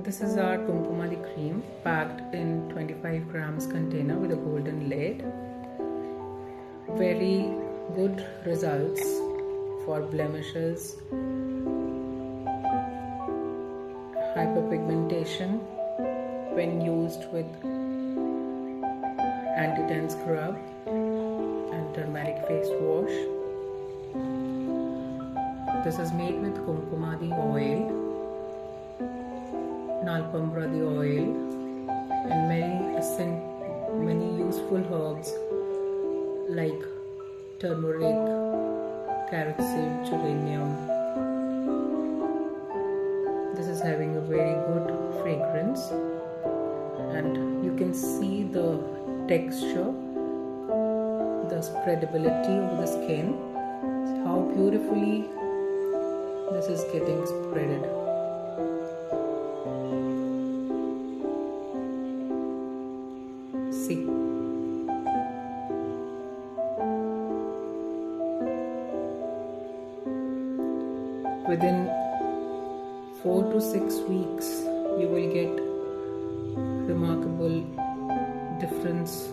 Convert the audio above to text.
this is our Kumkumadi Cream packed in 25 grams container with a golden lid. Very good results for blemishes, hyperpigmentation when used with anti-tan scrub and turmeric face wash. This is made with Kumkumadi oil, Nalpambradi oil, and many useful herbs like turmeric, carrot seed, geranium. This is having a very good fragrance, and you can see the texture, the spreadability of the skin, how beautifully this is getting spreaded. See. Within 4 to 6 weeks, you will get remarkable difference